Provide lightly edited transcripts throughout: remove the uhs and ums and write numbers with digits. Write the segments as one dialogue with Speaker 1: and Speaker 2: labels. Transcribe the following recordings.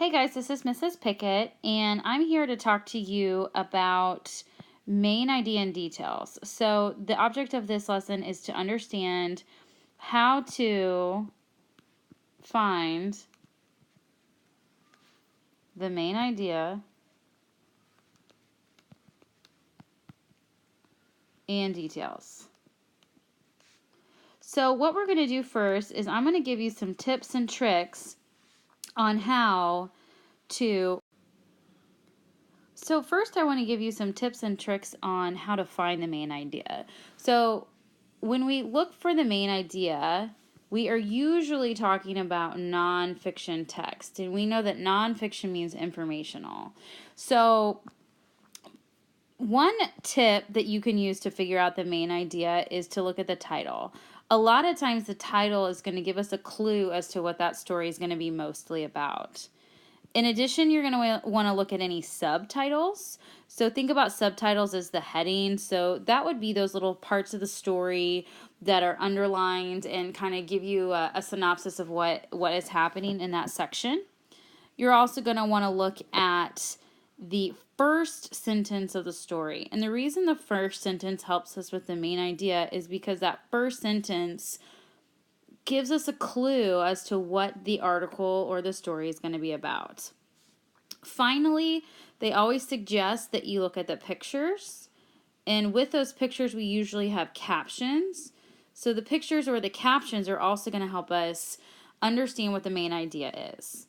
Speaker 1: Hey guys, this is Mrs. Pickett, and I'm here to talk to you about main idea and details. So, the object of this lesson is to understand how to find the main idea and details. So, what we're going to do first is I'm going to give you some tips and tricks on how to. So, first, I want to give you some tips and tricks on how to find the main idea. So, when we look for the main idea, we are usually talking about nonfiction text, and we know that nonfiction means informational. So, one tip that you can use to figure out the main idea is to look at the title. A lot of times, the title is going to give us a clue as to what that story is going to be mostly about. In addition, you're going to want to look at any subtitles. So think about subtitles as the heading. So that would be those little parts of the story that are underlined and kind of give you a synopsis of what is happening in that section. You're also going to want to look at the first sentence of the story. And the reason the first sentence helps us with the main idea is because that first sentence gives us a clue as to what the article or the story is going to be about. Finally, they always suggest that you look at the pictures, and with those pictures we usually have captions. So the pictures or the captions are also going to help us understand what the main idea is.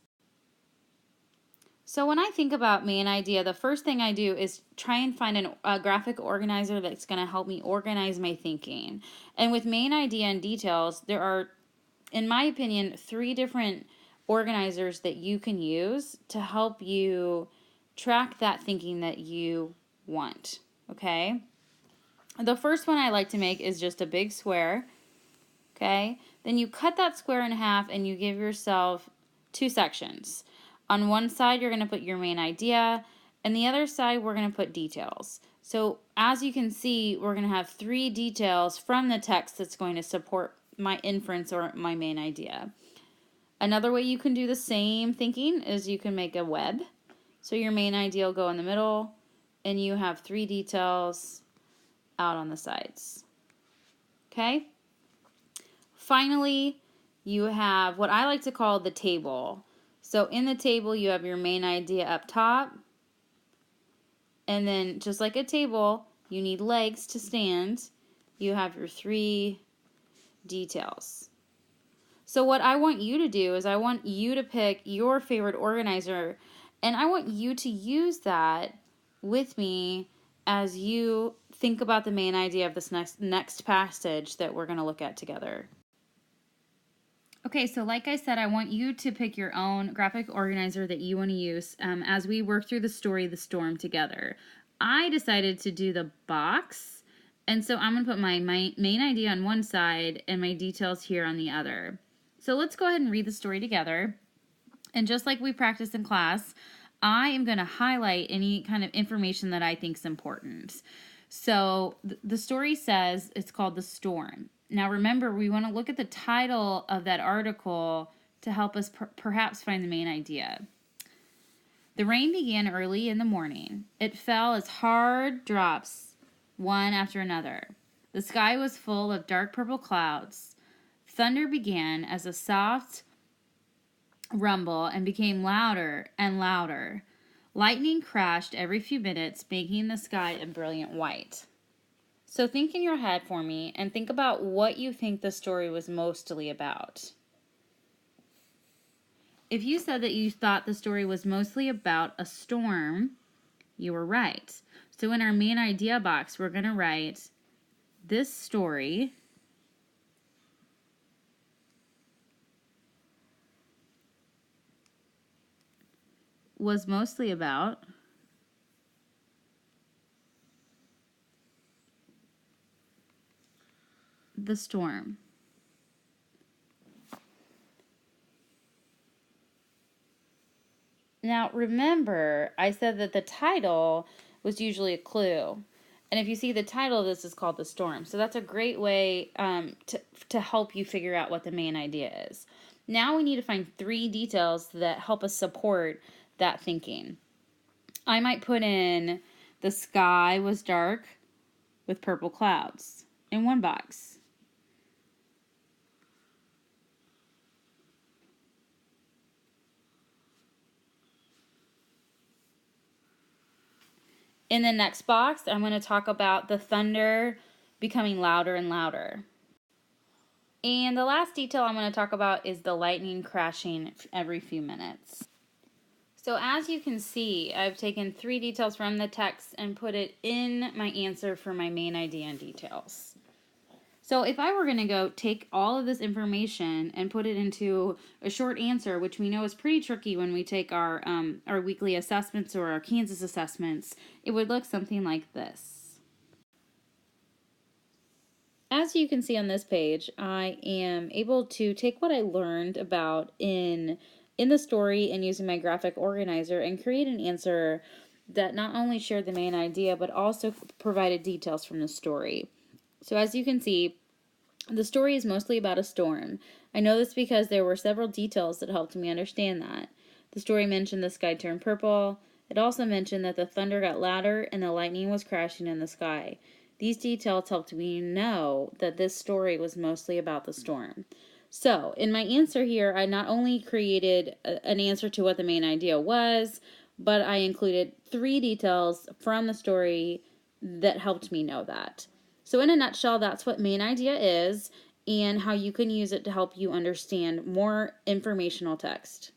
Speaker 1: So when I think about main idea, the first thing I do is try and find a graphic organizer that's going to help me organize my thinking. And with main idea and details, there are, in my opinion, 3 different organizers that you can use to help you track that thinking that you want, okay? The first one I like to make is just a big square, okay? Then you cut that square in half and you give yourself 2 sections. On one side, you're going to put your main idea, and the other side, we're going to put details. So as you can see, we're going to have 3 details from the text that's going to support my inference or my main idea. Another way you can do the same thinking is you can make a web. So your main idea will go in the middle, and you have 3 details out on the sides. Okay? Finally, you have what I like to call the table. So in the table, you have your main idea up top. And then just like a table, you need legs to stand. You have your 3 details. So what I want you to do is I want you to pick your favorite organizer, and I want you to use that with me as you think about the main idea of this next passage that we're going to look at together. Okay, so like I said, I want you to pick your own graphic organizer that you want to use as we work through the story, The Storm, together. I decided to do the box, and so I'm going to put my main idea on one side and my details here on the other. So let's go ahead and read the story together. And just like we practiced in class, I am going to highlight any kind of information that I think is important. So the story says it's called The Storm. Now remember, we want to look at the title of that article to help us perhaps find the main idea. The rain began early in the morning. It fell as hard drops, one after another. The sky was full of dark purple clouds. Thunder began as a soft rumble and became louder and louder. Lightning crashed every few minutes, making the sky a brilliant white. So think in your head for me and think about what you think the story was mostly about. If you said that you thought the story was mostly about a storm, you were right. So in our main idea box, we're going to write, this story was mostly about the storm. Now, remember, I said that the title was usually a clue. And if you see the title, this is called The Storm. So that's a great way to help you figure out what the main idea is. Now we need to find 3 details that help us support that thinking. I might put in the sky was dark with purple clouds in one box. In the next box, I'm going to talk about the thunder becoming louder and louder. And the last detail I'm going to talk about is the lightning crashing every few minutes. So as you can see, I've taken 3 details from the text and put it in my answer for my main idea and details. So if I were going to go take all of this information and put it into a short answer, which we know is pretty tricky when we take our weekly assessments or our Kansas assessments, it would look something like this. As you can see on this page, I am able to take what I learned about in the story and using my graphic organizer and create an answer that not only shared the main idea but also provided details from the story. So as you can see, the story is mostly about a storm. I know this because there were several details that helped me understand that. The story mentioned the sky turned purple. It also mentioned that the thunder got louder and the lightning was crashing in the sky. These details helped me know that this story was mostly about the storm. So, in my answer here, I not only created an answer to what the main idea was, but I included 3 details from the story that helped me know that. So in a nutshell, that's what main idea is and how you can use it to help you understand more informational text.